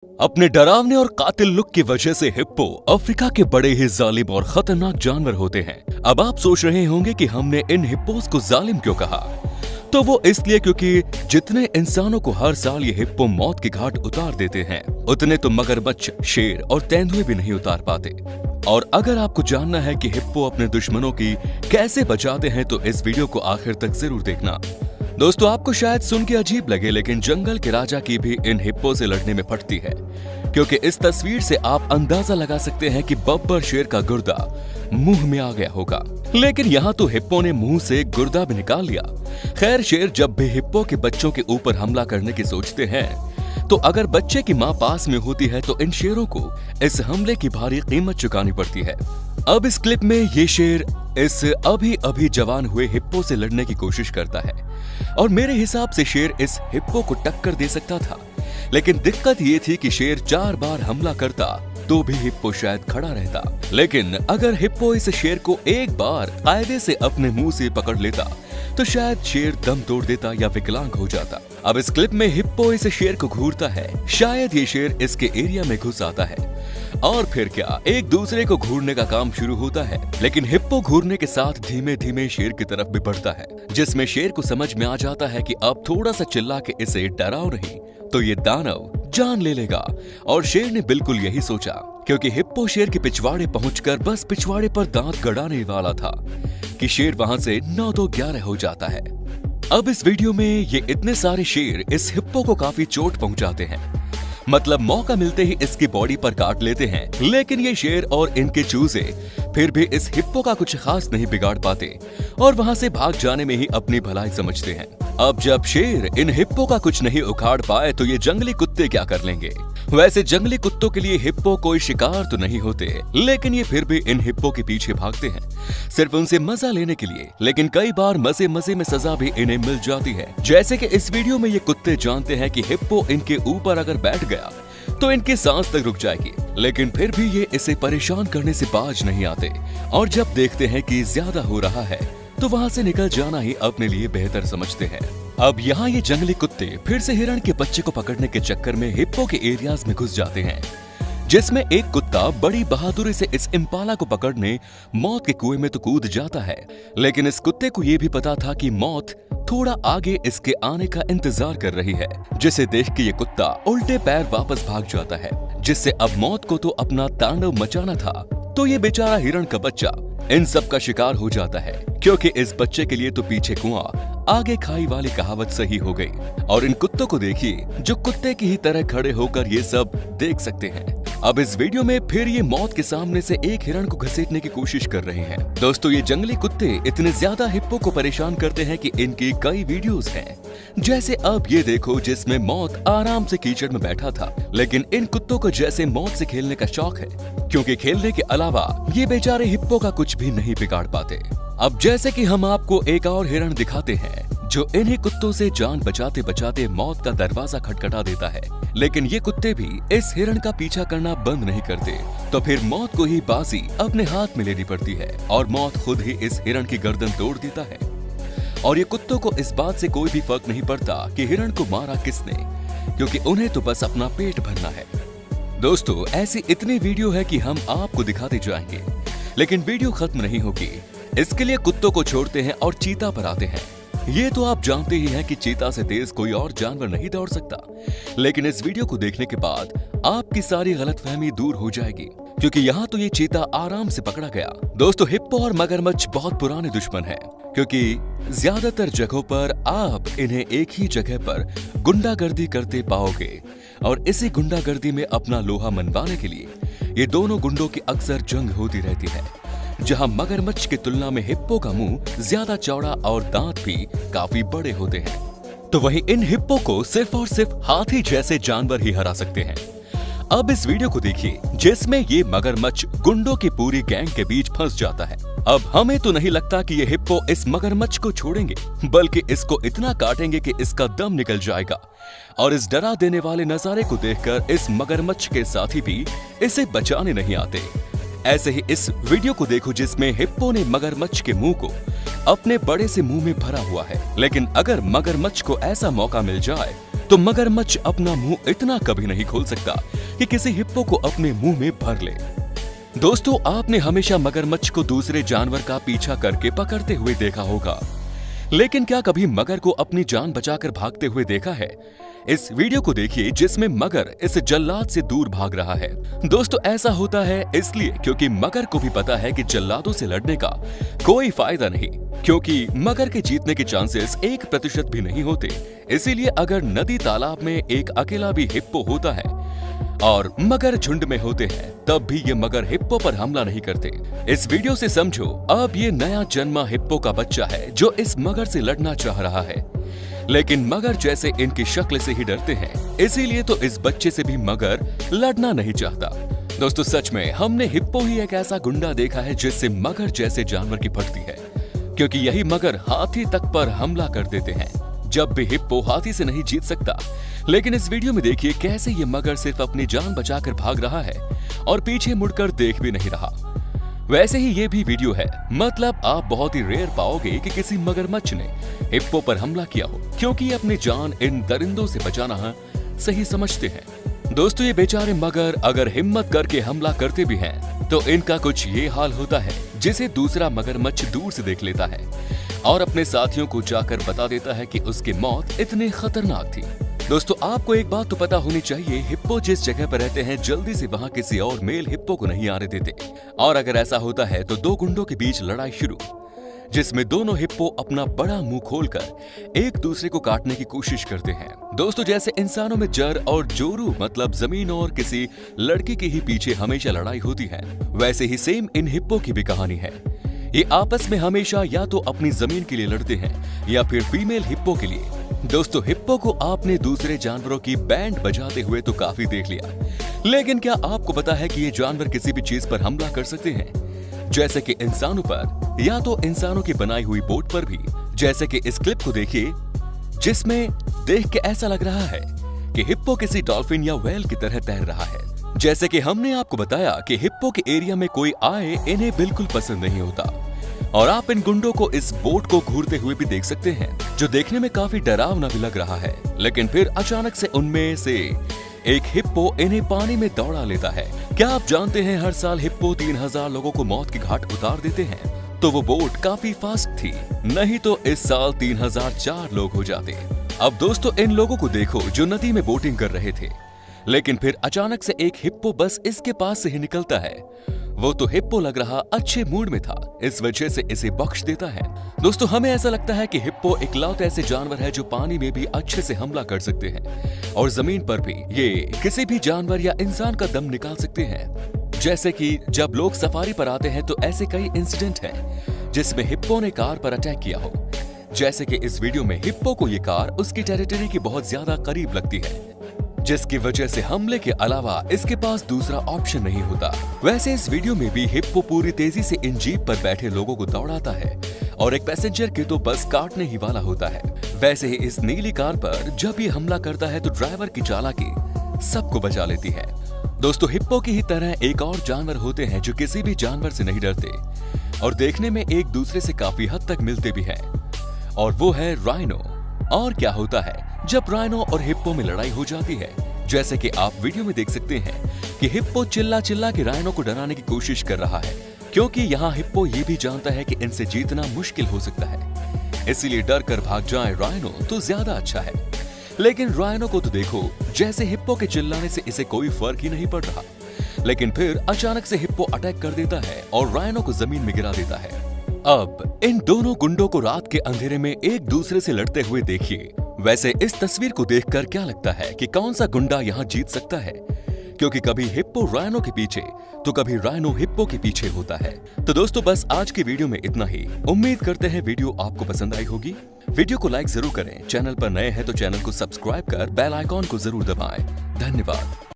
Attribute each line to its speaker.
Speaker 1: अपने डरावने और कातिल लुक की वजह से हिप्पो अफ्रीका के बड़े ही जालिम और खतरनाक जानवर होते हैं। अब आप सोच रहे होंगे कि हमने इन हिप्पोस को जालिम क्यों कहा, तो वो इसलिए क्योंकि जितने इंसानों को हर साल ये हिप्पो मौत के घाट उतार देते हैं, उतने तो मगरमच्छ, शेर और तेंदुए भी नहीं उतार पाते। और अगर आपको जानना है कि हिप्पो अपने दुश्मनों की कैसे बचाते हैं, तो इस वीडियो को आखिर तक जरूर देखना। दोस्तों, आपको शायद सुन के अजीब लगे, लेकिन जंगल के राजा की भी इन हिप्पो से लड़ने में फटती है, क्योंकि इस तस्वीर से आप अंदाजा लगा सकते हैं कि बब्बर शेर का गुर्दा मुंह में आ गया होगा, लेकिन यहाँ तो हिप्पो ने मुंह से गुर्दा भी निकाल लिया। खैर, शेर जब भी हिप्पो के बच्चों के ऊपर हमला करने की सोचते हैं, तो अगर बच्चे की मां पास में होती है तो इन शेरों को इस हमले की भारी कीमत चुकानी पड़ती है। अब इस क्लिप में ये शेर इस अभी जवान हुए हिप्पो से लड़ने की कोशिश करता है, और मेरे हिसाब से शेर इस हिप्पो को टक्कर दे सकता था, लेकिन दिक्कत ये थी कि शेर 4 बार हमला करता तो भी हिप्पो शायद खड़ा रहता। लेकिन अगर हिप्पो इस शेर को एक बार कायदे से अपने मुंह से पकड़ लेता, तो शायद शेर दम तोड़ देता या विकलांग हो जाता। अब इस क्लिप में हिप्पो इस शेर को घूरता है, शायद ये शेर इसके एरिया में घुस आता है, और फिर क्या, एक दूसरे को घूरने का काम शुरू होता है। लेकिन हिप्पो घूरने के साथ धीमे धीमे शेर की तरफ भी बढ़ता है, जिसमें शेर को समझ में आ जाता है कि अब थोड़ा सा चिल्ला के इसे डराओ नहीं तो ये दानव जान ले लेगा। और शेर ने बिल्कुल यही सोचा, क्योंकि हिप्पो शेर के पिछवाड़े पहुंचकर बस पिछवाड़े पर दांत गड़ाने वाला था कि शेर वहां से 9-2-11 हो जाता है। अब इस वीडियो में ये इतने सारे शेर इस हिप्पो को काफी चोट पहुंचाते हैं, मतलब मौका मिलते ही इसकी बॉडी पर काट लेते हैं, लेकिन ये शेर और इनके चूजे फिर भी इस हिप्पो का कुछ खास नहीं बिगाड़ पाते और वहां से भाग जाने में ही अपनी भलाई समझते हैं। अब जब शेर इन हिप्पो का कुछ नहीं उखाड़ पाए, तो ये जंगली कुत्ते क्या कर लेंगे। वैसे जंगली कुत्तों के लिए हिप्पो कोई शिकार तो नहीं होते, लेकिन ये फिर भी इन हिप्पो के पीछे भागते हैं, सिर्फ उनसे मजा लेने के लिए। लेकिन कई बार मजे मजे में सजा भी इन्हें मिल जाती है, जैसे कि इस वीडियो में ये कुत्ते जानते हैं कि हिप्पो इनके ऊपर अगर बैठ गया तो इनकी सांस तक रुक जाएगी, लेकिन फिर भी ये इसे परेशान करने से बाज नहीं आते, और जब देखते हैं कि ज्यादा हो रहा है तो वहां से निकल जाना ही अपने लिए बेहतर समझते हैं। अब यहाँ ये जंगली कुत्ते फिर से हिरण के बच्चे को पकड़ने के चक्कर में हिप्पो के एरियाज में घुस जाते हैं, जिसमें एक कुत्ता बड़ी बहादुरी से इस इम्पाला को पकड़ने मौत के कुएं में तो कूद जाता है। लेकिन इस कुत्ते को ये भी पता था कि मौत थोड़ा आगे इसके आने का इंतजार कर रही है, जिसे देख के ये कुत्ता उल्टे पैर वापस भाग जाता है, जिससे अब मौत को तो अपना तांडव मचाना था, तो ये बेचारा हिरण का बच्चा इन सब का शिकार हो जाता है, क्योंकि इस बच्चे के लिए तो पीछे कुआं आगे खाई वाली कहावत सही हो गई। और इन कुत्तों को देखिए, जो कुत्ते की ही तरह खड़े होकर ये सब देख सकते हैं। अब इस वीडियो में फिर ये मौत के सामने से एक हिरण को घसीटने की कोशिश कर रहे हैं। दोस्तों, ये जंगली कुत्ते इतने ज्यादा हिप्पो को परेशान करते हैं कि इनकी कई वीडियोस हैं, जैसे अब ये देखो जिसमें मौत आराम से कीचड़ में बैठा था, लेकिन इन कुत्तों को जैसे मौत से खेलने का शौक है, क्योंकि खेलने के अलावा ये बेचारे हिप्पो का कुछ भी नहीं बिगाड़ पाते। अब जैसे कि हम आपको एक और हिरण दिखाते हैं, जो इन्हीं कुत्तों से जान बचाते बचाते मौत का दरवाजा खटखटा देता है, लेकिन ये कुत्ते भी इस हिरण का पीछा करना बंद नहीं करते, तो फिर मौत को ही बाजी अपने हाथ में लेनी पड़ती है, और मौत खुद ही इस हिरण की गर्दन तोड़ देता है। और ये कुत्तों को इस बात से कोई भी फर्क नहीं पड़ता कि हिरण को मारा किसने, क्योंकि उन्हें तो बस अपना पेट भरना है। दोस्तों, ऐसी इतनी वीडियो है कि हम आपको दिखाते जाएंगे, लेकिन वीडियो खत्म नहीं होगी। इसके लिए कुत्तों को छोड़ते हैं और चीता पर आते हैं। ये तो आप जानते ही हैं कि चीता से तेज कोई और जानवर नहीं दौड़ सकता, लेकिन इस वीडियो को देखने के बाद आपकी सारी गलतफहमी दूर हो जाएगी, क्योंकि यहाँ तो ये चीता आराम से पकड़ा गया। दोस्तों, हिप्पो और मगरमच्छ बहुत पुराने दुश्मन हैं, क्योंकि ज्यादातर जगहों पर आप इन्हें एक ही जगह पर गुंडागर्दी करते पाओगे, और इसी गुंडागर्दी में अपना लोहा मनवाने के लिए ये दोनों गुंडों की अक्सर जंग होती रहती है, जहां मगरमच्छ की तुलना में हिप्पो का मुंह ज्यादा चौड़ा और दांत भी काफी बड़े होते हैं, तो वहीं इन हिप्पो को सिर्फ और सिर्फ हाथी जैसे जानवर ही हरा सकते हैं। अब इस वीडियो को देखिए, जिसमें ये मगरमच्छ गुंडों की पूरी गैंग के बीच फंस जाता है। अब हमें तो नहीं लगता कि ये हिप्पो इस मगरमच्छ को छोड़ेंगे, बल्कि इसको इतना काटेंगे कि इसका दम निकल जाएगा, और इस डरा देने वाले नजारे को देखकर इस मगरमच्छ के साथी भी इसे बचाने नहीं आते। ऐसे ही इस वीडियो को देखो, जिसमें हिप्पो ने मगरमच्छ के मुंह को अपने बड़े से मुंह में भरा हुआ है, लेकिन अगर मगरमच्छ को ऐसा मौका मिल जाए तो मगरमच्छ अपना मुंह इतना कभी नहीं खोल सकता कि किसी हिप्पो को अपने मुंह में भर ले। दोस्तों, आपने हमेशा मगरमच्छ को दूसरे जानवर का पीछा करके पकड़ते हुए देखा होगा, लेकिन क्या कभी मगर को अपनी जान बचाकर भागते हुए देखा है? इस वीडियो को देखिए जिसमें मगर इस जल्लाद से दूर भाग रहा है। दोस्तों, ऐसा होता है इसलिए क्योंकि मगर को भी पता है कि जल्लादों से लड़ने का कोई फायदा नहीं, क्योंकि मगर के जीतने के चांसेस 1% भी नहीं होते। इसीलिए अगर नदी तालाब में एक अकेला भी हिप्पो होता है और मगर झुंड में होते हैं, तब भी ये मगर हिप्पो पर हमला नहीं करते। इस वीडियो से समझो, अब ये नया जन्मा हिप्पो का बच्चा है जो इस मगर से लड़ना चाह रहा है, लेकिन मगर जैसे इनकी शक्ल से ही डरते हैं, इसीलिए तो इस बच्चे से भी मगर लड़ना नहीं चाहता। दोस्तों, सच में हमने हिप्पो ही एक ऐसा गुंडा देखा है जिससे मगर जैसे जानवर की फटती है, क्योंकि यही मगर हाथी तक पर हमला कर देते हैं जब भी हिप्पो हाथी से नहीं जीत सकता। लेकिन इस वीडियो में देखिए कैसे ये मगर सिर्फ अपनी जान बचाकर भाग रहा है और पीछे मुड़कर देख भी नहीं रहा। वैसे ही ये भी वीडियो है, मतलब आप बहुत ही रेयर पाओगे कि किसी मगरमच्छ ने हिप्पो पर हमला किया हो, क्योंकि ये अपनी जान इन दरिंदों से बचाना सही समझते हैं। दोस्तों, ये बेचारे मगर अगर हिम्मत करके हमला करते भी हैं, तो इनका कुछ ये हाल होता है जिसे दूसरा मगरमच्छ दूर से देख लेता है और अपने साथियों को जाकर बता देता है कि उसकी मौत इतनी खतरनाक थी। दोस्तों, आपको एक बात तो पता होनी चाहिए, हिप्पो जिस जगह पर रहते हैं जल्दी से वहां किसी और मेल हिप्पो को नहीं आने देते, और अगर ऐसा होता है तो दो गुंडों के बीच लड़ाई शुरू, जिसमें दोनों हिप्पो अपना बड़ा मुंह खोलकर एक दूसरे को काटने की कोशिश करते हैं। दोस्तों, जैसे इंसानों में जर और जोरू मतलब जमीन और किसी लड़की के ही पीछे हमेशा लड़ाई होती है, वैसे ही सेम इन हिप्पो की भी कहानी है। ये आपस में हमेशा या तो अपनी जमीन के लिए लड़ते हैं या फिर फीमेल हिप्पो के लिए। दोस्तों, हिप्पो को आपने दूसरे जानवरों की बैंड बजाते हुए तो काफी देख लिया, लेकिन क्या आपको पता है कि ये जानवर किसी भी चीज पर हमला कर सकते हैं, जैसे कि इंसानों पर या तो इंसानों की बनाई हुई बोट पर भी। जैसे कि इस क्लिप को देखिए जिसमें देख के ऐसा लग रहा है कि हिप्पो किसी डॉल्फिन या व्हेल की तरह तैर रहा है। जैसे कि हमने आपको बताया कि हिप्पो के एरिया में कोई आए इन्हें बिल्कुल पसंद नहीं होता, और आप इन गुंडों को इस बोट को घूरते हुए भी देख सकते हैं, जो देखने में काफी डरावना भी लग रहा है। लेकिन फिर अचानक से उनमें से एक हिप्पो इन्हें पानी में दौड़ा लेता है। क्या आप जानते हैं हर साल हिप्पो 3000 लोगों को मौत के घाट उतार देते हैं? तो वो बोट काफी फास्ट थी, नहीं तो इस साल 3004 लोग हो जाते। अब दोस्तों, इन लोगों को देखो जो नदी में बोटिंग कर रहे थे, लेकिन फिर अचानक से एक हिप्पो बस इसके पास से ही निकलता है। वो तो हिप्पो लग रहा अच्छे मूड में था, इस वजह से इसे बख्श देता है। दोस्तों, हमें ऐसा लगता है कि हिप्पो इकलौते ऐसे जानवर है जो पानी में भी अच्छे से हमला कर सकते हैं और जमीन पर भी ये किसी भी जानवर या इंसान का दम निकाल सकते हैं। जैसे कि जब लोग सफारी पर आते हैं तो ऐसे कई इंसिडेंट हैं जिसमें हिप्पो ने कार पर अटैक किया हो। जैसे कि इस वीडियो में हिप्पो को ये कार उसकी टेरिटरी के बहुत ज्यादा करीब लगती है, जिसकी वजह से हमले के अलावा इसके पास दूसरा ऑप्शन नहीं होता। वैसे इस वीडियो में भी हिप्पो पूरी तेजी से इन जीप पर बैठे लोगों को दौड़ाता है और एक पैसेंजर के तो बस काटने ही वाला होता है। वैसे ही इस नीली कार पर जब ये हमला करता है तो ड्राइवर की चालाकी सबको बचा लेती है। दोस्तों, हिप्पो की ही तरह एक और जानवर होते हैं जो किसी भी जानवर से नहीं डरते और देखने में एक दूसरे से काफी हद तक मिलते भी हैं, और वो है राइनो। और क्या होता है जब राइनो और हिप्पो में लड़ाई हो जाती है, जैसे कि आप वीडियो में देख सकते हैं कि हिप्पो चिल्ला चिल्ला के राइनो को डराने की कोशिश कर रहा है, क्योंकि यहाँ हिप्पो ये भी जानता है कि इनसे जीतना मुश्किल हो सकता है, इसीलिए डर कर भाग जाए राइनो तो ज्यादा अच्छा है। लेकिन राइनो को तो देखो, जैसे हिप्पो के चिल्लाने से इसे कोई फर्क ही नहीं पड़ रहा, लेकिन फिर अचानक से हिप्पो अटैक कर देता है और राइनो को जमीन में गिरा देता है। अब इन दोनों गुंडों को रात के अंधेरे में एक दूसरे से लड़ते हुए देखिए। वैसे इस तस्वीर को देखकर क्या लगता है कि कौन सा गुंडा यहाँ जीत सकता है, क्योंकि कभी हिप्पो राइनो के पीछे तो कभी राइनो हिप्पो के पीछे होता है। तो दोस्तों, बस आज की वीडियो में इतना ही। उम्मीद करते हैं वीडियो आपको पसंद आई होगी। वीडियो को लाइक जरूर करें, चैनल पर नए हैं तो चैनल को सब्सक्राइब कर बेल आइकॉन को जरूर दबाएं। धन्यवाद।